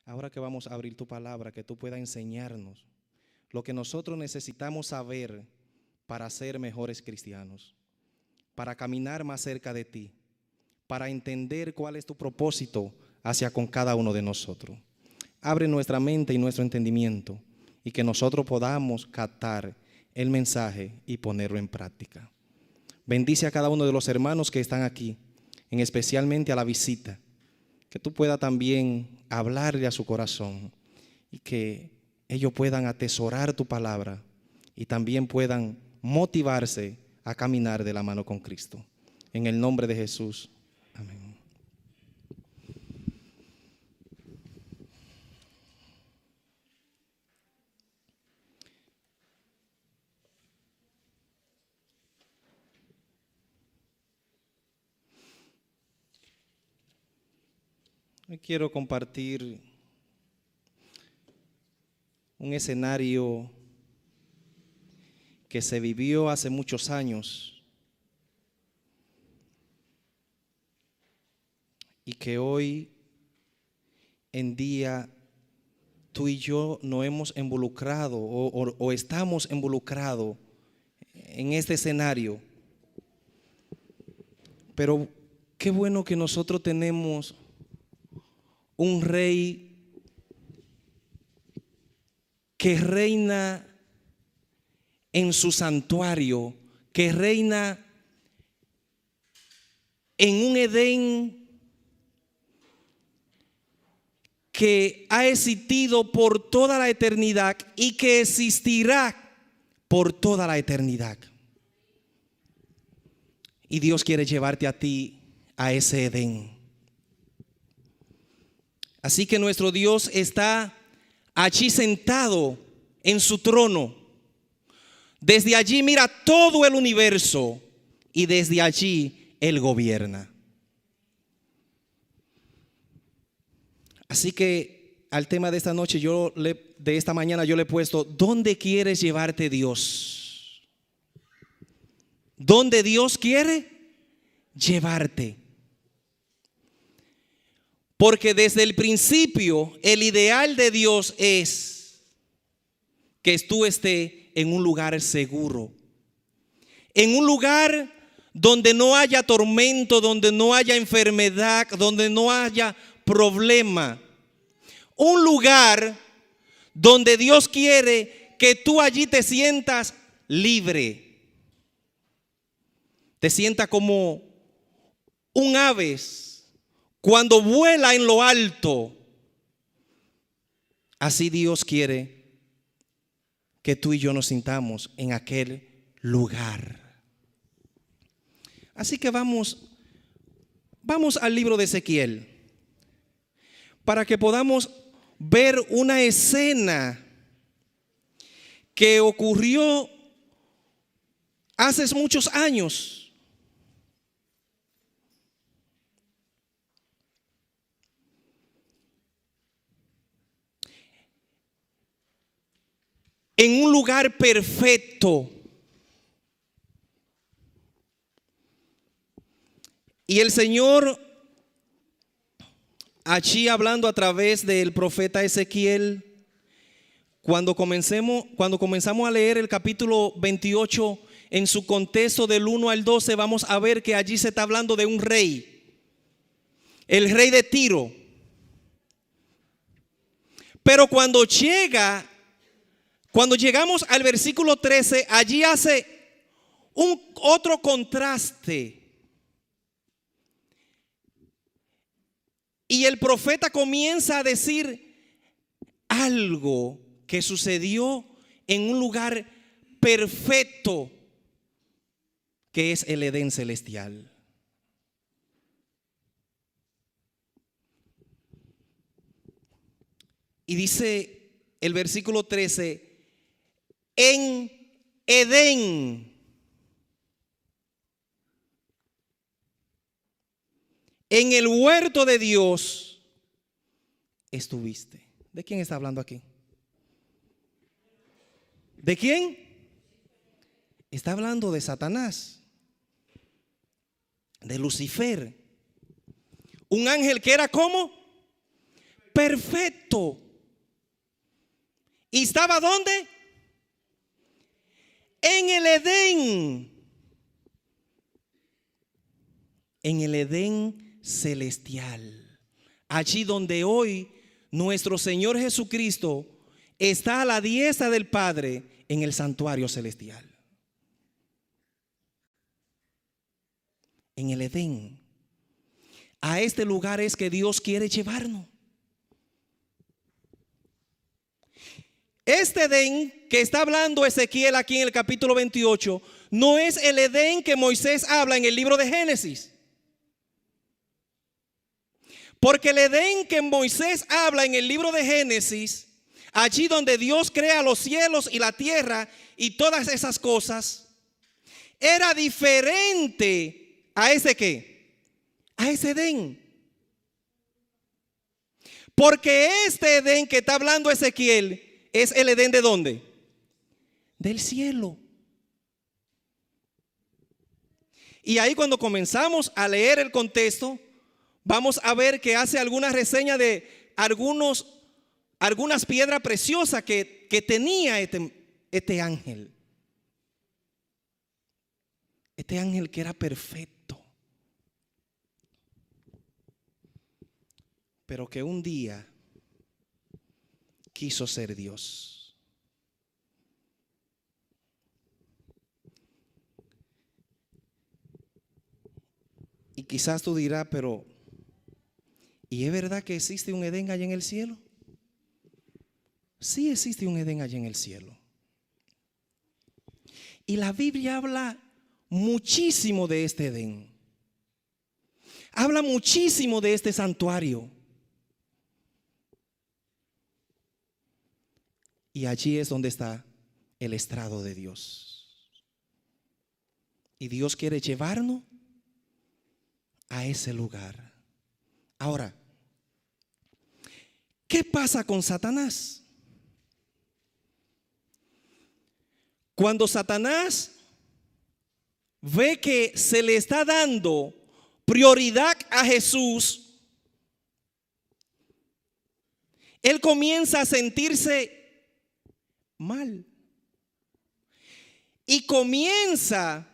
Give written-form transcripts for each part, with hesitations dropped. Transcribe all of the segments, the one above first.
ahora que vamos a abrir tu palabra, que tú puedas enseñarnos lo que nosotros necesitamos saber para ser mejores cristianos, para caminar más cerca de ti, para entender cuál es tu propósito hacia con cada uno de nosotros. Abre nuestra mente y nuestro entendimiento y que nosotros podamos captar el mensaje y ponerlo en práctica. Bendice a cada uno de los hermanos que están aquí, en especialmente a la visita, que tú puedas también hablarle a su corazón y que ellos puedan atesorar tu palabra y también puedan motivarse a caminar de la mano con Cristo. En el nombre de Jesús. Amén. Hoy quiero compartir un escenario que se vivió hace muchos años y que hoy en día tú y yo nos hemos involucrado o estamos involucrados en este escenario. Pero qué bueno que nosotros tenemos un rey que reina en su santuario, que reina en un Edén que ha existido por toda la eternidad y que existirá por toda la eternidad. Y Dios quiere llevarte a ti a ese Edén. Así que nuestro Dios está allí sentado en su trono. Desde allí mira todo el universo y desde allí Él gobierna. Así que al tema de esta noche, de esta mañana yo le he puesto: ¿dónde quieres llevarte Dios? ¿Dónde Dios quiere llevarte? Porque desde el principio el ideal de Dios es que tú estés en un lugar seguro, en un lugar donde no haya tormento, donde no haya enfermedad, donde no haya problema. Un lugar donde Dios quiere que tú allí te sientas libre, te sientas como un ave cuando vuela en lo alto. Así Dios quiere que tú y yo nos sintamos en aquel lugar. Así que vamos al libro de Ezequiel para que podamos ver una escena que ocurrió hace muchos años. En un lugar perfecto. Y el Señor, allí hablando a través del profeta Ezequiel, cuando comenzamos a leer el capítulo 28 en su contexto del 1 al 12, vamos a ver que allí se está hablando de un rey, el rey de Tiro. Pero cuando llegamos al versículo 13, allí hace otro contraste. Y el profeta comienza a decir algo que sucedió en un lugar perfecto, que es el Edén celestial. Y dice el versículo 13: en Edén, en el huerto de Dios estuviste. ¿De quién está hablando aquí? ¿De quién? Está hablando de Satanás, de Lucifer, un ángel que era como perfecto. ¿Y estaba dónde? En el Edén. En el Edén celestial. Allí donde hoy nuestro Señor Jesucristo está a la diestra del Padre en el santuario celestial. En el Edén. A este lugar es que Dios quiere llevarnos. Este Edén que está hablando Ezequiel aquí en el capítulo 28 no es el Edén que Moisés habla en el libro de Génesis. Porque el Edén que Moisés habla en el libro de Génesis, allí donde Dios crea los cielos y la tierra y todas esas cosas, era diferente a ese ¿qué? A ese Edén. Porque este Edén que está hablando Ezequiel es el Edén ¿de dónde? Del cielo. Y ahí cuando comenzamos a leer el contexto, vamos a ver que hace alguna reseña de algunas piedras preciosas que tenía este ángel. Este ángel que era perfecto. Pero que un día quiso ser Dios. Y quizás tú dirás, pero ¿y es verdad que existe un Edén allá en el cielo? Sí existe un Edén allá en el cielo. Y la Biblia habla muchísimo de este Edén. Habla muchísimo de este santuario. Y allí es donde está el estrado de Dios. Y Dios quiere llevarnos a ese lugar. Ahora, ¿qué pasa con Satanás? Cuando Satanás ve que se le está dando prioridad a Jesús, él comienza a sentirse mal y comienza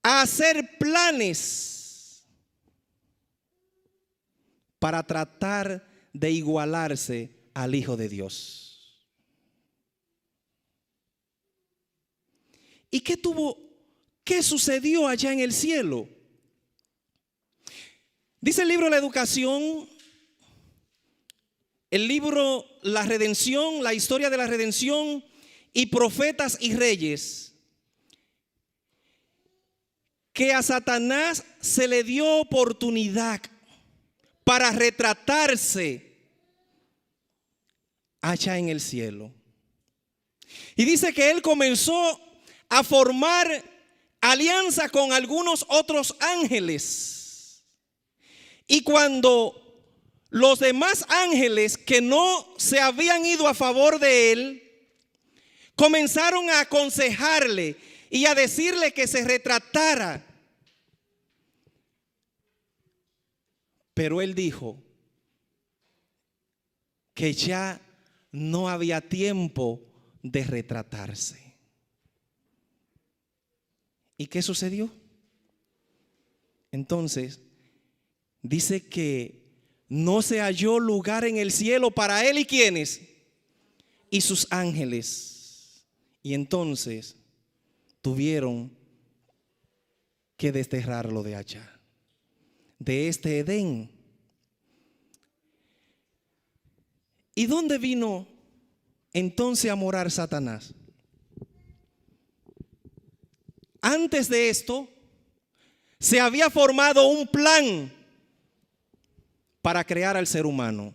a hacer planes para tratar de igualarse al Hijo de Dios. ¿Y qué sucedió allá en el cielo? Dice el libro de la Educación, el libro La Redención, la historia de la redención y profetas y reyes, que a Satanás se le dio oportunidad para retratarse allá en el cielo. Y dice que él comenzó a formar alianza con algunos otros ángeles. Y cuando los demás ángeles que no se habían ido a favor de él comenzaron a aconsejarle y a decirle que se retratara, pero él dijo que ya no había tiempo de retratarse. ¿Y qué sucedió? Entonces, dice que no se halló lugar en el cielo para él y ¿quiénes? Y sus ángeles. Y entonces tuvieron que desterrarlo de allá, de este Edén. ¿Y dónde vino entonces a morar Satanás? Antes de esto, se había formado un plan para crear al ser humano.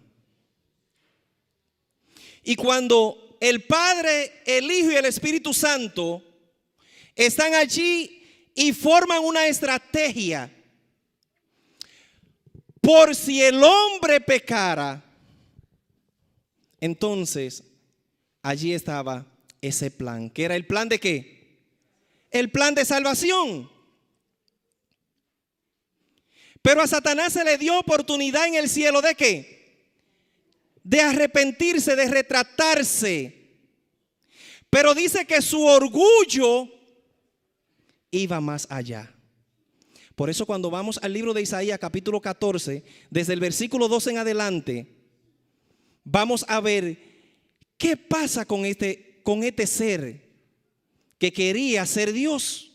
Y cuando el Padre, el Hijo y el Espíritu Santo están allí y forman una estrategia, por si el hombre pecara, entonces allí estaba ese plan. ¿Qué era el plan de qué? El plan de salvación. Pero a Satanás se le dio oportunidad en el cielo ¿de qué? de arrepentirse, de retratarse. Pero dice que su orgullo iba más allá. Por eso cuando vamos al libro de Isaías capítulo 14, desde el versículo 12 en adelante, vamos a ver qué pasa con este ser que quería ser Dios,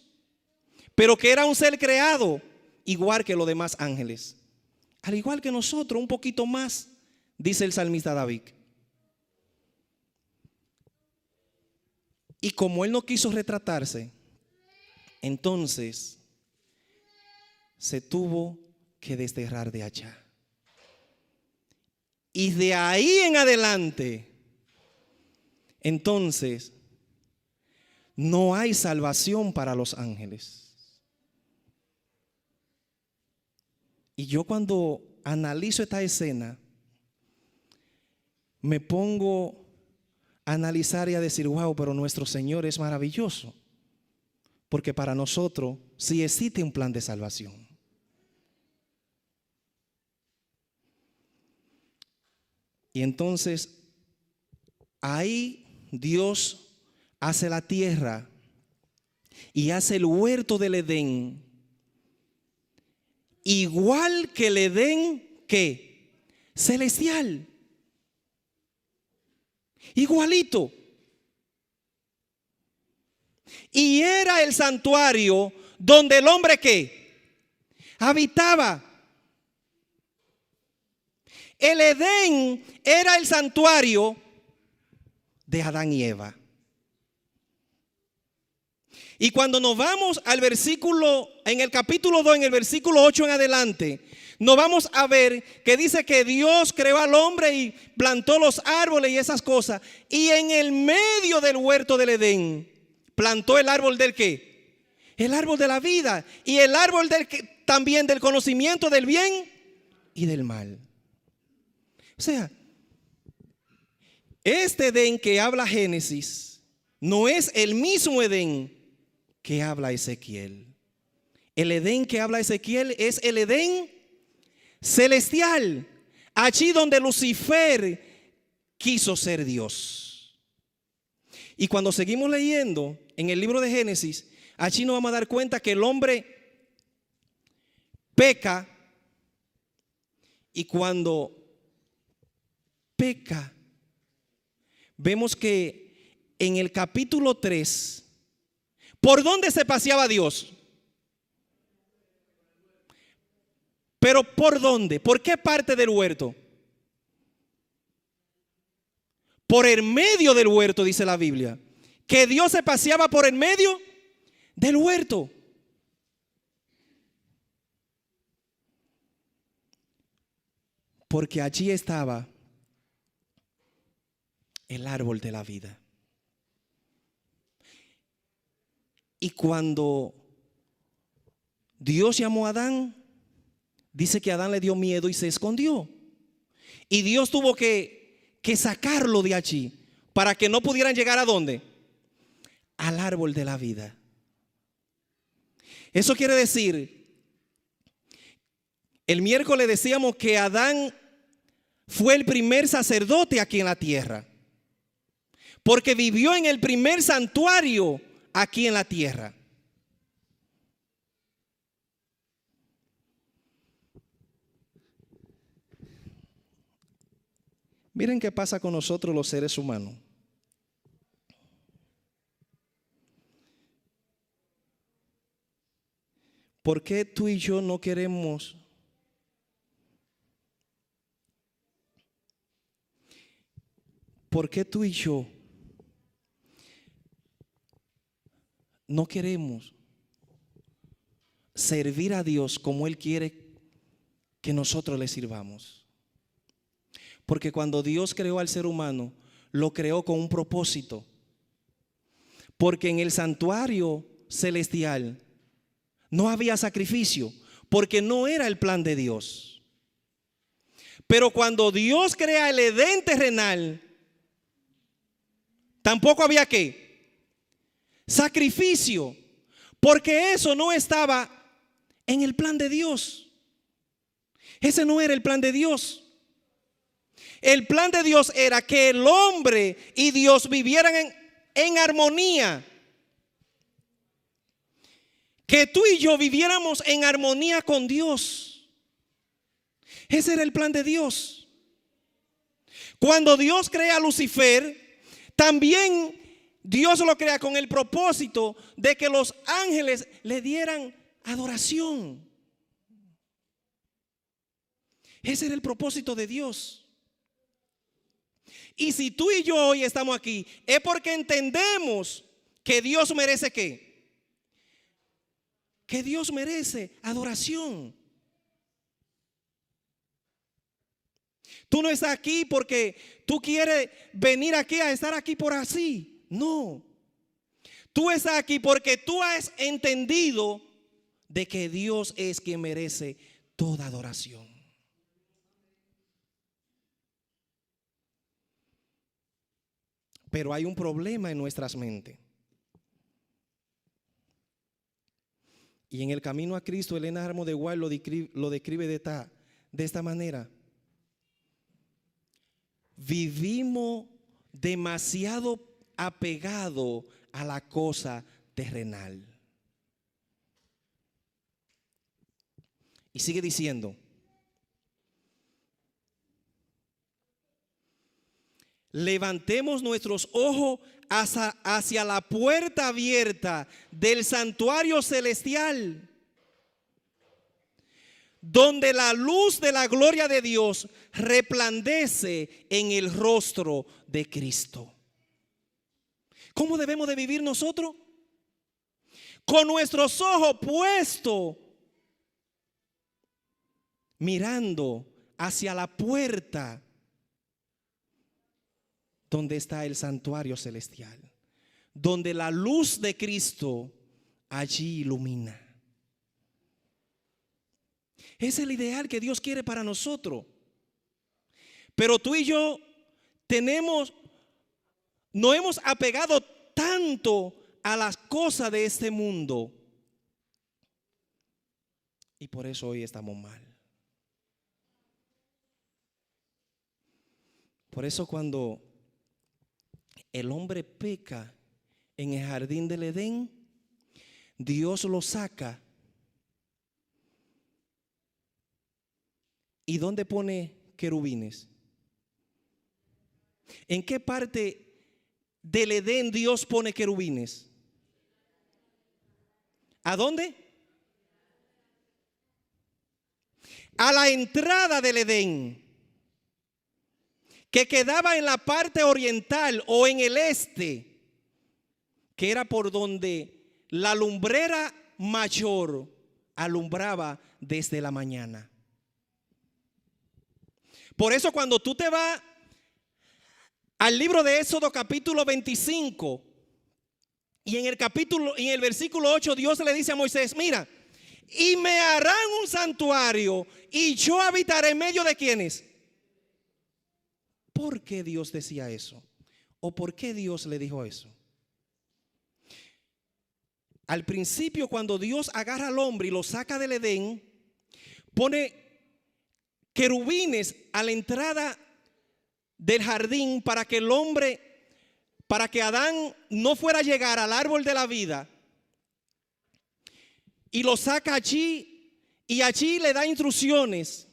pero que era un ser creado igual que los demás ángeles. Al igual que nosotros, un poquito más, dice el salmista David. Y como él no quiso retratarse, entonces se tuvo que desterrar de allá. Y de ahí en adelante, entonces, no hay salvación para los ángeles. Y yo cuando analizo esta escena, me pongo a analizar y a decir, wow, pero nuestro Señor es maravilloso. Porque para nosotros sí existe un plan de salvación. Y entonces, ahí Dios hace la tierra y hace el huerto del Edén, igual que el Edén, ¿qué? Celestial. Igualito. Y era el santuario donde el hombre, ¿qué? Habitaba. El Edén era el santuario de Adán y Eva. Y cuando nos vamos al versículo, en el capítulo 2, en el versículo 8 en adelante, nos vamos a ver que dice que Dios creó al hombre y plantó los árboles y esas cosas. Y en el medio del huerto del Edén plantó el árbol del ¿qué? El árbol de la vida y el árbol también del conocimiento del bien y del mal. O sea, este Edén que habla Génesis no es el mismo Edén que habla Ezequiel. El Edén que habla Ezequiel es el Edén celestial, allí donde Lucifer quiso ser Dios. Y cuando seguimos leyendo en el libro de Génesis, allí nos vamos a dar cuenta que el hombre peca, y cuando peca, vemos que en el capítulo 3, ¿por dónde se paseaba Dios? ¿Pero por dónde? ¿Por qué parte del huerto? Por el medio del huerto, dice la Biblia. Que Dios se paseaba por el medio del huerto. Porque allí estaba el árbol de la vida. Y cuando Dios llamó a Adán, dice que Adán le dio miedo y se escondió. Y Dios tuvo que sacarlo de allí para que no pudieran llegar ¿a dónde? Al árbol de la vida. Eso quiere decir, el miércoles decíamos que Adán fue el primer sacerdote aquí en la tierra, porque vivió en el primer santuario aquí en la tierra. Miren qué pasa con nosotros los seres humanos. ¿Por qué tú y yo no queremos ¿Por qué tú y yo no queremos servir a Dios como Él quiere que nosotros le sirvamos? Porque cuando Dios creó al ser humano, lo creó con un propósito. Porque en el santuario celestial no había sacrificio, porque no era el plan de Dios. Pero cuando Dios crea el Edén terrenal, tampoco había ¿qué? Sacrificio, porque eso no estaba en el plan de Dios. Ese no era el plan de Dios. El plan de Dios era que el hombre y Dios vivieran en armonía. Que tú y yo viviéramos en armonía con Dios. Ese era el plan de Dios. Cuando Dios crea a Lucifer, también Dios lo crea con el propósito de que los ángeles le dieran adoración. Ese era el propósito de Dios. Y si tú y yo hoy estamos aquí, es porque entendemos que Dios merece ¿qué? Que Dios merece adoración. Tú no estás aquí porque tú quieres venir aquí a estar aquí por así. No. Tú estás aquí porque tú has entendido de que Dios es quien merece toda adoración. Pero hay un problema en nuestras mentes. Y en el camino a Cristo, Elena Armo de Guay lo describe de esta manera. Vivimos demasiado apegados a la cosa terrenal. Y sigue diciendo: levantemos nuestros ojos hacia la puerta abierta del santuario celestial, donde la luz de la gloria de Dios resplandece en el rostro de Cristo. ¿Cómo debemos de vivir nosotros? Con nuestros ojos puestos, mirando hacia la puerta donde está el santuario celestial, donde la luz de Cristo allí ilumina. Es el ideal que Dios quiere para nosotros. Pero tú y yo nos hemos apegado tanto a las cosas de este mundo, y por eso hoy estamos mal. Por eso cuando el hombre peca en el jardín del Edén, Dios lo saca. ¿Y dónde pone querubines? ¿En qué parte del Edén Dios pone querubines? ¿A dónde? A la entrada del Edén, que quedaba en la parte oriental o en el este, que era por donde la lumbrera mayor alumbraba desde la mañana. Por eso cuando tú te vas al libro de Éxodo capítulo 25 y en el versículo 8 Dios le dice a Moisés: mira, y me harán un santuario y yo habitaré en medio de ¿quiénes? ¿Por qué Dios decía eso? ¿O por qué Dios le dijo eso? Al principio, cuando Dios agarra al hombre y lo saca del Edén, pone querubines a la entrada del jardín para que el hombre, para que Adán no fuera a llegar al árbol de la vida, y lo saca allí, y allí le da instrucciones,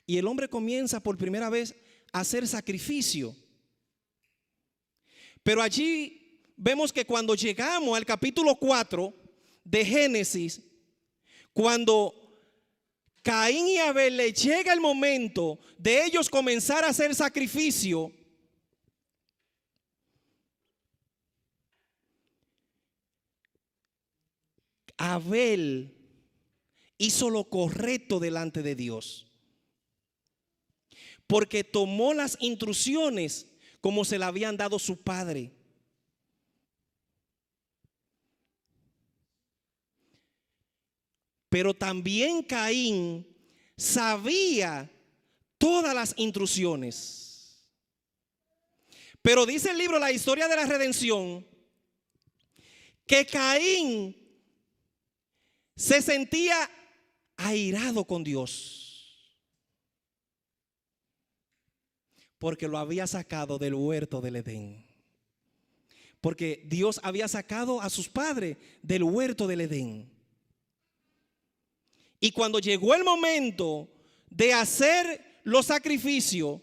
y el hombre comienza por primera vez a hacer sacrificio. Pero allí vemos que cuando llegamos al capítulo 4 de Génesis, cuando Caín y Abel le llega el momento de ellos comenzar a hacer sacrificio, Abel hizo lo correcto delante de Dios, porque tomó las instrucciones como se le habían dado su padre. Pero también Caín sabía todas las instrucciones. Pero dice el libro La Historia de la Redención que Caín se sentía airado con Dios. Porque lo había sacado del huerto del Edén. Porque Dios había sacado a sus padres del huerto del Edén. Y cuando llegó el momento de hacer los sacrificios,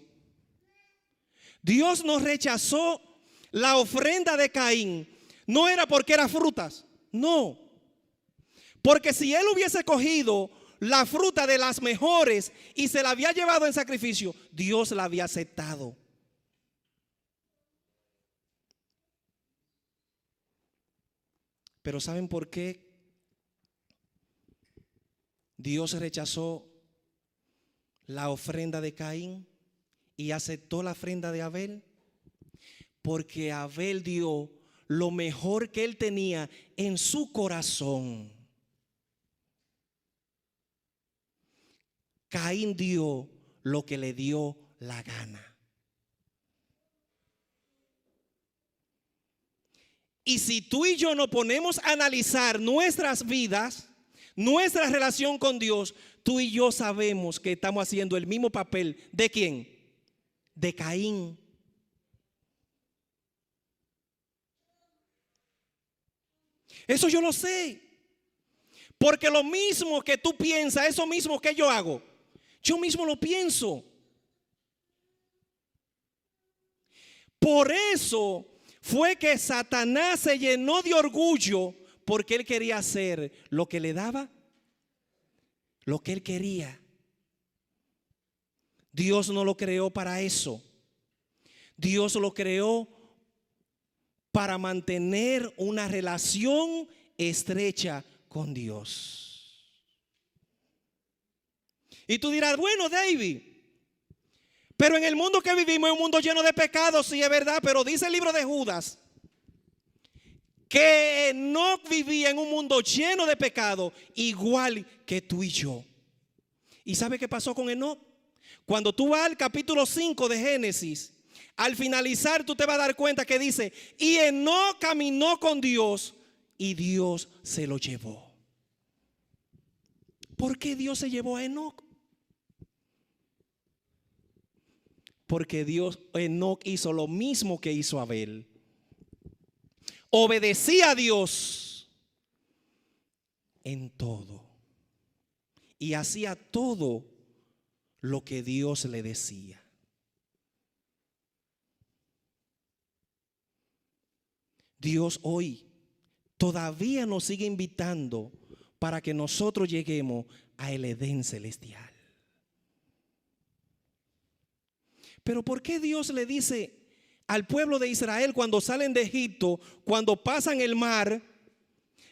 Dios nos rechazó la ofrenda de Caín. No era porque eran frutas, no. Porque si él hubiese cogido la fruta de las mejores y se la había llevado en sacrificio, Dios la había aceptado. Pero ¿saben por qué Dios rechazó la ofrenda de Caín y aceptó la ofrenda de Abel? Porque Abel dio lo mejor que él tenía en su corazón. Caín dio lo que le dio la gana. Y si tú y yo nos ponemos a analizar nuestras vidas, nuestra relación con Dios, tú y yo sabemos que estamos haciendo el mismo papel. ¿De quién? De Caín. Eso yo lo sé. Porque lo mismo que tú piensas, eso mismo que yo hago, yo mismo lo pienso. Por eso fue que Satanás se llenó de orgullo, porque él quería hacer lo que le daba, lo que él quería. Dios no lo creó para eso. Dios lo creó para mantener una relación estrecha con Dios. Y tú dirás, bueno, David, pero en el mundo que vivimos es un mundo lleno de pecados, sí es verdad, pero dice el libro de Judas que Enoc vivía en un mundo lleno de pecado, igual que tú y yo. ¿Y sabe qué pasó con Enoc? Cuando tú vas al capítulo 5 de Génesis, al finalizar tú te vas a dar cuenta que dice, y Enoc caminó con Dios y Dios se lo llevó. ¿Por qué Dios se llevó a Enoc? Porque Enoc hizo lo mismo que hizo Abel. Obedecía a Dios en todo. Y hacía todo lo que Dios le decía. Dios hoy todavía nos sigue invitando para que nosotros lleguemos al Edén celestial. Pero ¿por qué Dios le dice al pueblo de Israel cuando salen de Egipto, cuando pasan el mar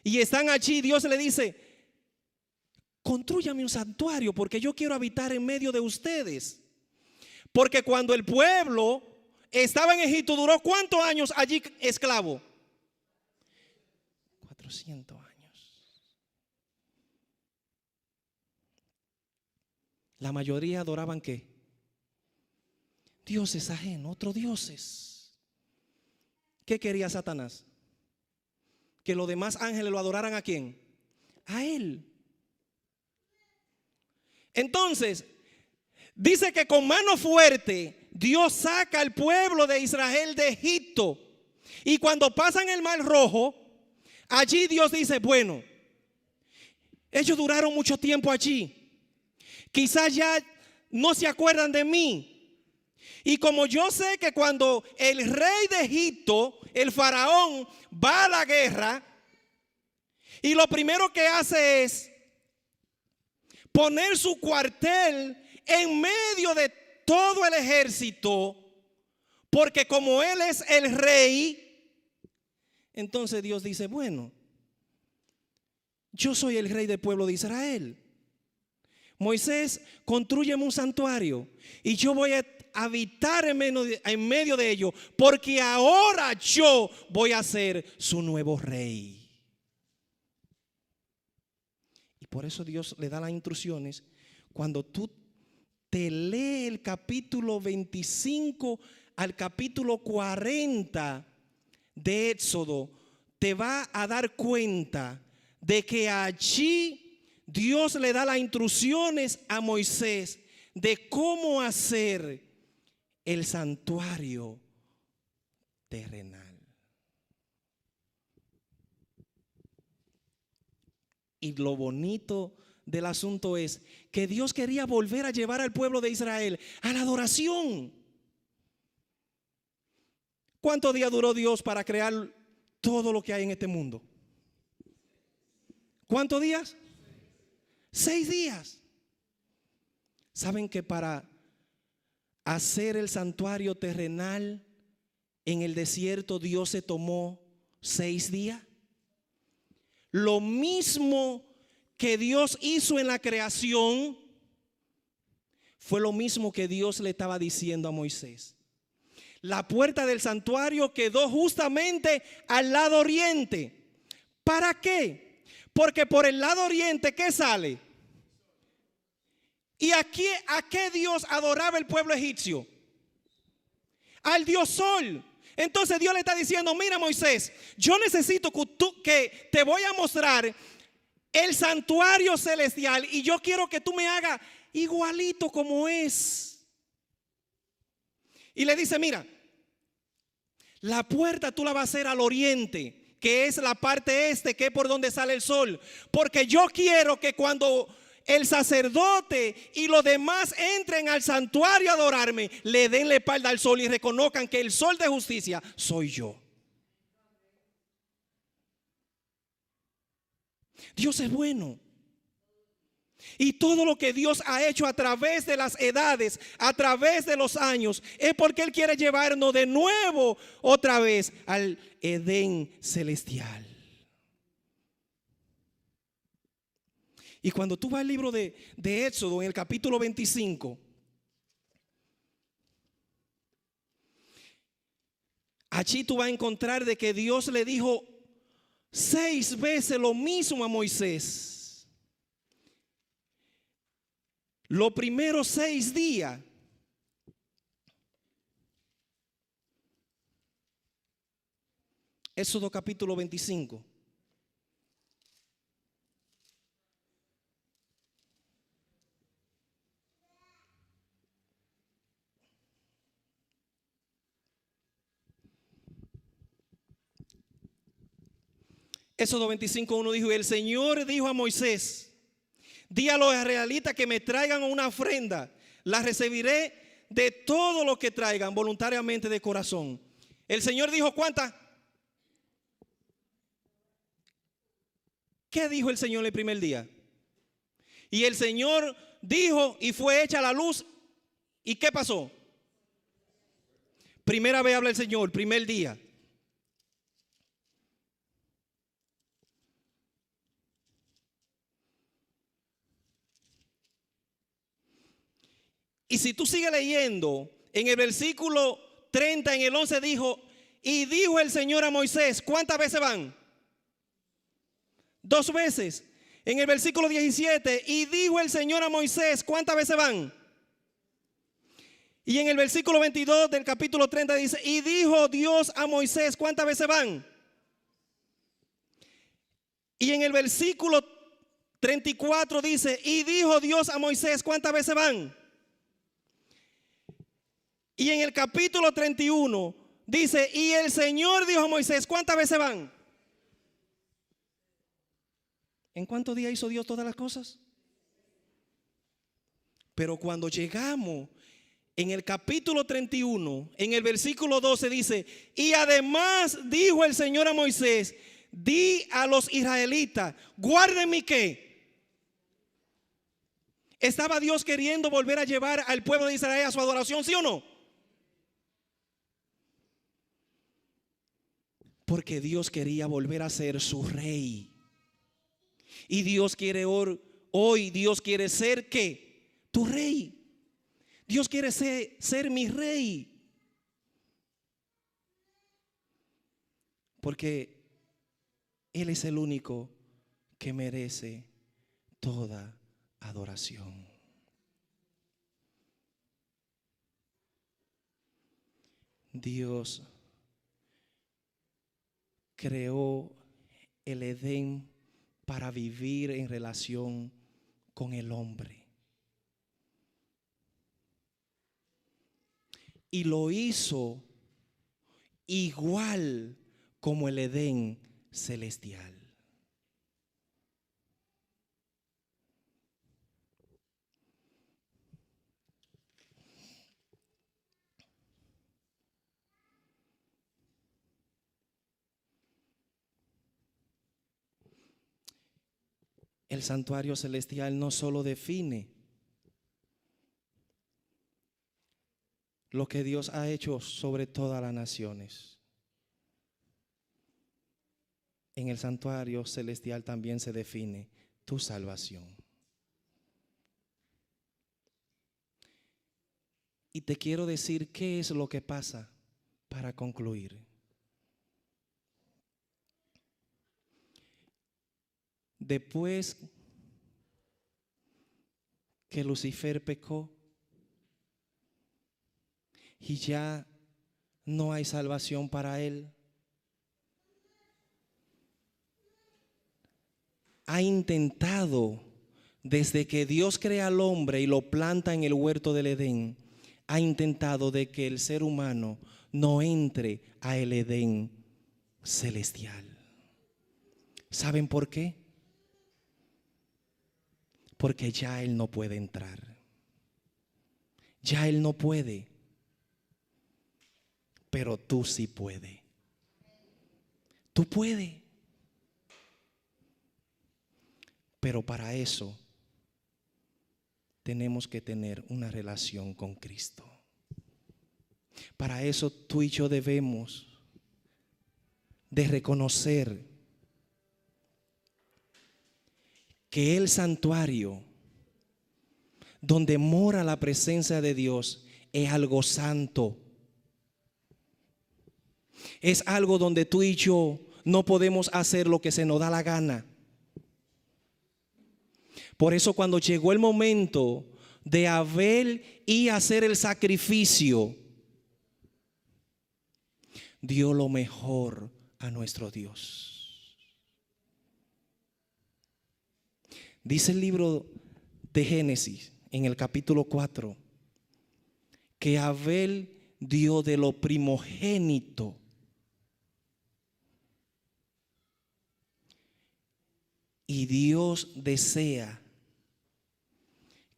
y están allí, Dios le dice, constrúyame un santuario porque yo quiero habitar en medio de ustedes? Porque cuando el pueblo estaba en Egipto, duró ¿cuántos años allí esclavo? 400 años. La mayoría adoraban ¿qué? Dioses ajenos, otros dioses. ¿Qué quería Satanás? Que los demás ángeles lo adoraran ¿a quién? A él. Entonces, dice que con mano fuerte Dios saca al pueblo de Israel de Egipto. Y cuando pasan el Mar Rojo, allí Dios dice, bueno, ellos duraron mucho tiempo allí. Quizás ya no se acuerdan de mí. Y como yo sé que cuando el rey de Egipto, el faraón, va a la guerra y lo primero que hace es poner su cuartel en medio de todo el ejército, porque como él es el rey, entonces Dios dice, bueno, yo soy el rey del pueblo de Israel. Moisés, constrúyeme un santuario y yo voy a habitar en medio de ellos, porque ahora yo voy a ser su nuevo rey. Y por eso Dios le da las instrucciones. Cuando tú te lees el capítulo 25 al capítulo 40 de Éxodo, te va a dar cuenta de que allí Dios le da las instrucciones a Moisés de cómo hacer el santuario terrenal. Y lo bonito del asunto es que Dios quería volver a llevar al pueblo de Israel a la adoración. ¿Cuántos días duró Dios para crear todo lo que hay en este mundo? ¿Cuántos días? 6 días. ¿Saben que para hacer el santuario terrenal en el desierto Dios se tomó 6 días? Lo mismo que Dios hizo en la creación fue lo mismo que Dios le estaba diciendo a Moisés. La puerta del santuario quedó justamente al lado oriente. ¿Para qué? Porque por el lado oriente, ¿qué sale? ¿Y aquí a qué Dios adoraba el pueblo egipcio? Al Dios Sol. Entonces Dios le está diciendo: mira, Moisés, yo necesito que te voy a mostrar el santuario celestial y yo quiero que tú me hagas igualito como es. Y le dice: mira, la puerta tú la vas a hacer al oriente, que es la parte este, que es por donde sale el sol. Porque yo quiero que cuando el sacerdote y los demás entren al santuario a adorarme, le den la espalda al sol y reconozcan que el sol de justicia soy yo. Dios es bueno. Y todo lo que Dios ha hecho a través de las edades, a través de los años, es porque Él quiere llevarnos de nuevo otra vez al Edén celestial. Y cuando tú vas al libro de Éxodo, en el capítulo 25, allí tú vas a encontrar de que Dios le dijo 6 veces lo mismo a Moisés. Los primeros 6 días Éxodo capítulo 25. Éxodo 25:1 dijo: el Señor dijo a Moisés: di a los israelitas que me traigan una ofrenda, la recibiré de todo lo que traigan voluntariamente de corazón. El Señor dijo: ¿cuántas? ¿Qué dijo el Señor el primer día? Y el Señor dijo y fue hecha la luz. ¿Y qué pasó? Primera vez habla el Señor, primer día. Y si tú sigues leyendo, en el versículo 30, en el 11 dijo: y dijo el Señor a Moisés. ¿Cuántas veces van? 2 veces. En el versículo 17, y dijo el Señor a Moisés. ¿Cuántas veces van? Y en el versículo 22 del capítulo 30 dice: y dijo Dios a Moisés. ¿Cuántas veces van? Y en el versículo 34 dice: y dijo Dios a Moisés. ¿Cuántas veces van? Y en el capítulo 31 dice: y el Señor dijo a Moisés. ¿Cuántas veces van? ¿En cuántos días hizo Dios todas las cosas? Pero cuando llegamos en el capítulo 31, en el versículo 12 dice: y además dijo el Señor a Moisés: di a los israelitas, guarden mi qué. ¿Estaba Dios queriendo volver a llevar al pueblo de Israel a su adoración, sí o no? Porque Dios quería volver a ser su rey. Y Dios quiere hoy, Dios quiere ser ¿qué? Tu rey. Dios quiere ser mi rey. Porque Él es el único que merece toda adoración. Dios creó el Edén para vivir en relación con el hombre. y lo hizo igual como el Edén celestial. El santuario celestial no solo define lo que Dios ha hecho sobre todas las naciones. En el santuario celestial también se define tu salvación. Y te quiero decir qué es lo que pasa para concluir. Después que Lucifer pecó y ya no hay salvación para él, ha intentado, desde que Dios crea al hombre y lo planta en el huerto del Edén, ha intentado de que el ser humano no entre a el Edén celestial. ¿Saben por qué? Porque ya él no puede entrar. Ya él no puede. Pero tú sí puedes. Tú puedes. Pero para eso tenemos que tener una relación con Cristo. Para eso tú y yo debemos de reconocer que el santuario donde mora la presencia de Dios es algo santo. Es algo donde tú y yo no podemos hacer lo que se nos da la gana. Por eso cuando llegó el momento de Abel y hacer el sacrificio, dio lo mejor a nuestro Dios. Dice el libro de Génesis en el capítulo 4 que Abel dio de lo primogénito. Y Dios desea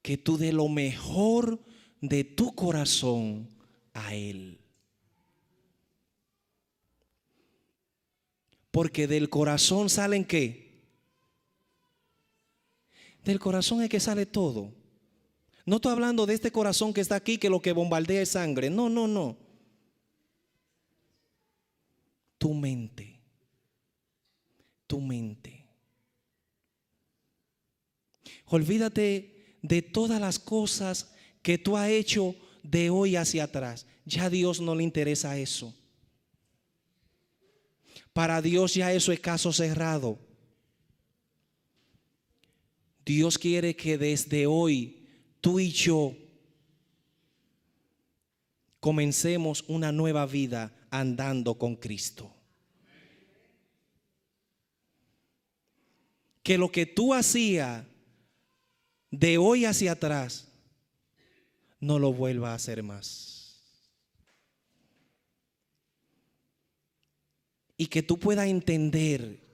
que tú des lo mejor de tu corazón a Él. Porque del corazón salen ¿qué? Del corazón es que sale todo. No estoy hablando de este corazón que está aquí, que lo que bombardea es sangre. No, no, no. Tu mente. Tu mente. Olvídate de todas las cosas que tú has hecho de hoy hacia atrás. Ya a Dios no le interesa eso. Para Dios ya eso es caso cerrado. Dios quiere que desde hoy tú y yo comencemos una nueva vida andando con Cristo. Que lo que tú hacías de hoy hacia atrás no lo vuelva a hacer más. Y que tú puedas entender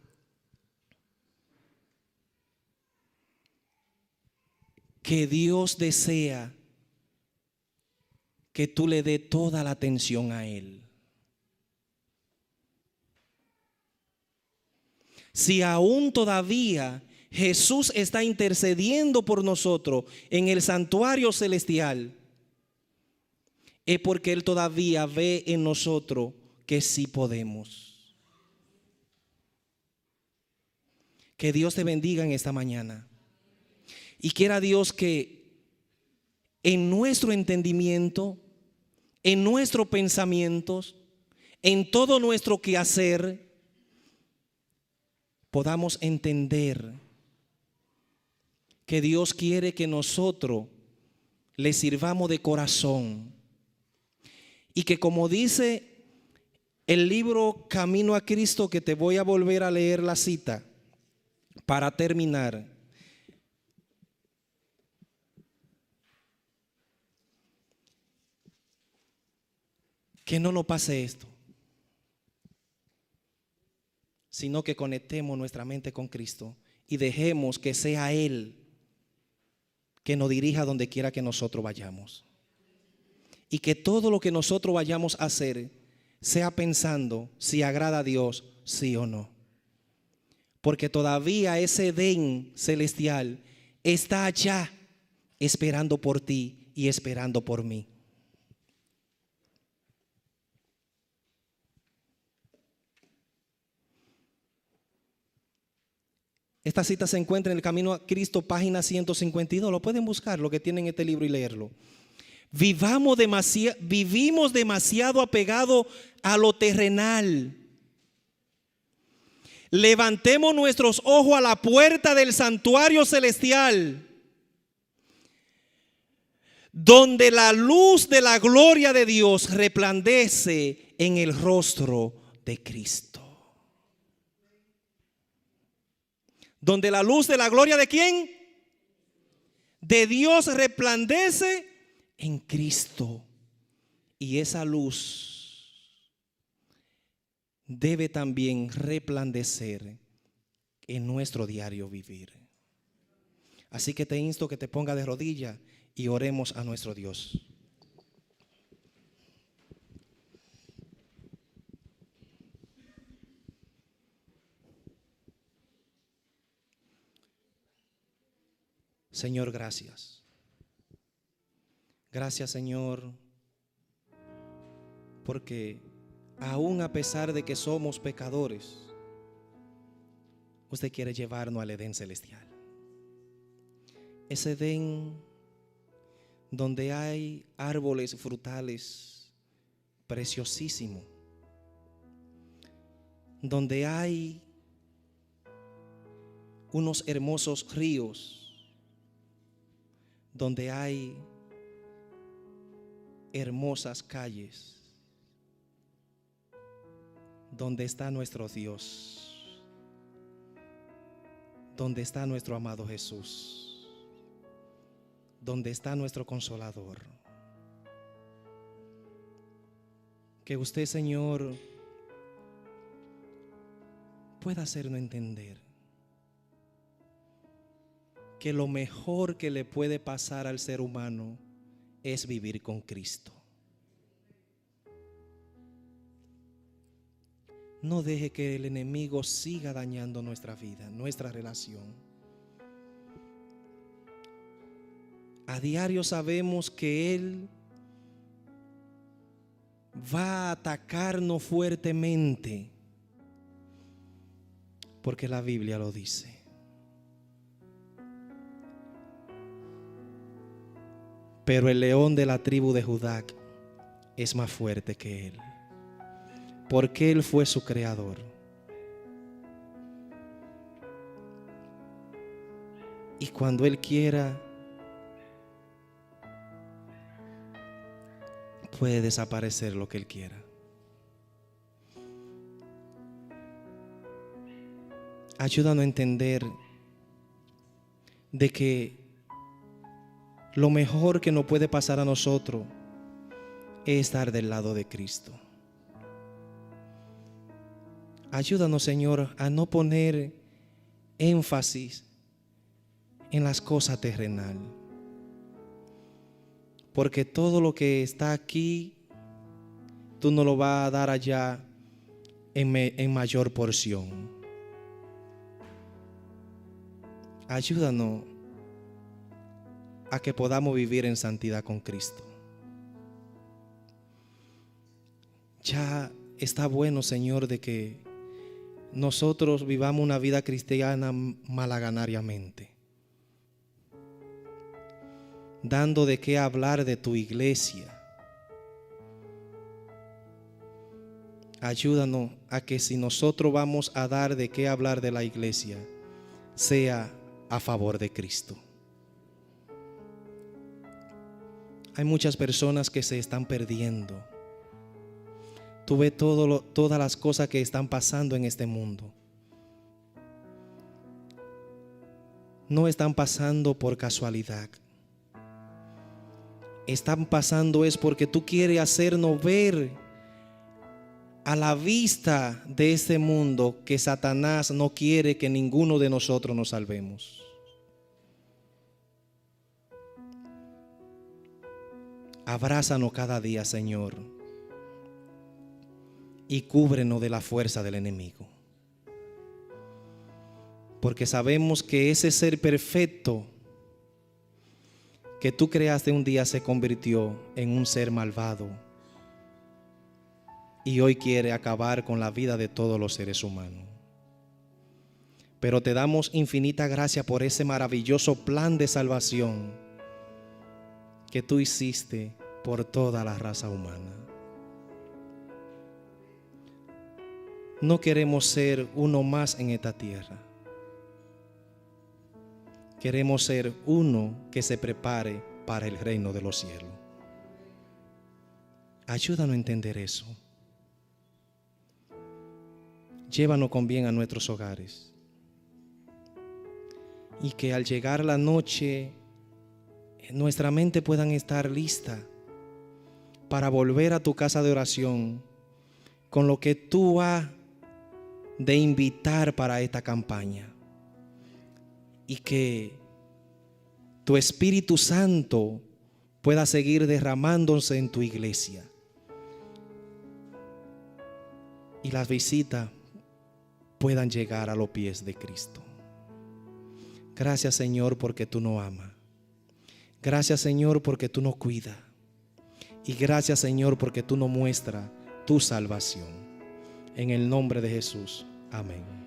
que Dios desea que tú le des toda la atención a Él. Si aún todavía Jesús está intercediendo por nosotros en el santuario celestial, es porque Él todavía ve en nosotros que sí podemos. Que Dios te bendiga en esta mañana. Y quiera Dios que en nuestro entendimiento, en nuestros pensamientos, en todo nuestro quehacer, podamos entender que Dios quiere que nosotros le sirvamos de corazón. Y que como dice el libro Camino a Cristo, que te voy a volver a leer la cita para terminar. que no nos pase esto, sino que conectemos nuestra mente con Cristo y dejemos que sea Él que nos dirija donde quiera que nosotros vayamos. Y que todo lo que nosotros vayamos a hacer sea pensando si agrada a Dios, sí o no. Porque todavía ese Edén celestial está allá esperando por ti y esperando por mí. Esta cita se encuentra en El Camino a Cristo, página 152. Lo pueden buscar, lo que tienen este libro, y leerlo. Vivimos demasiado apegados a lo terrenal. Levantemos nuestros ojos a la puerta del santuario celestial, donde la luz de la gloria de Dios resplandece en el rostro de Cristo. Donde la luz de la gloria de ¿quién? De Dios resplandece en Cristo. Y esa luz debe también resplandecer en nuestro diario vivir. Así que te insto que te pongas de rodillas y oremos a nuestro Dios. Señor, gracias. Gracias, Señor, porque aún a pesar de que somos pecadores, usted quiere llevarnos al Edén celestial. Ese Edén donde hay árboles frutales preciosísimos, donde hay unos hermosos ríos, donde hay hermosas calles, donde está nuestro Dios, donde está nuestro amado Jesús, donde está nuestro Consolador. Que usted, Señor, pueda hacernos entender que lo mejor que le puede pasar al ser humano es vivir con Cristo. No deje que el enemigo siga dañando nuestra vida, nuestra relación. A diario sabemos que Él va a atacarnos fuertemente, porque la Biblia lo dice. Pero el león de la tribu de Judá es más fuerte que él, porque él fue su creador. Y cuando él quiera, puede desaparecer lo que él quiera. Ayúdanos a entender de que lo mejor que nos puede pasar a nosotros es estar del lado de Cristo. Ayúdanos, Señor, a no poner énfasis en las cosas terrenales, porque todo lo que está aquí, tú nos lo vas a dar allá en mayor porción. Ayúdanos a que podamos vivir en santidad con Cristo. Ya está bueno, Señor, de que nosotros vivamos una vida cristiana malaganariamente, dando de qué hablar de tu iglesia. Ayúdanos a que si nosotros vamos a dar de qué hablar de la iglesia, sea a favor de Cristo. Hay muchas personas que se están perdiendo. Tú ves todas las cosas que están pasando en este mundo. No están pasando por casualidad. Están pasando es porque tú quieres hacernos ver a la vista de este mundo que Satanás no quiere que ninguno de nosotros nos salvemos. Abrázanos cada día, Señor, y cúbrenos de la fuerza del enemigo. Porque sabemos que ese ser perfecto que tú creaste un día se convirtió en un ser malvado y hoy quiere acabar con la vida de todos los seres humanos. Pero te damos infinita gracia por ese maravilloso plan de salvación que tú hiciste por toda la raza humana. No queremos ser uno más en esta tierra. Queremos ser uno que se prepare para el reino de los cielos. Ayúdanos a entender eso. Llévanos con bien a nuestros hogares. Y que al llegar la noche, nuestra mente puedan estar lista para volver a tu casa de oración con lo que tú has de invitar para esta campaña. Y que tu Espíritu Santo pueda seguir derramándose en tu iglesia. Y las visitas puedan llegar a los pies de Cristo. Gracias, Señor, porque tú nos amas. Gracias, Señor, porque tú nos cuidas. Y gracias, Señor, porque tú nos muestras tu salvación. En el nombre de Jesús. Amén.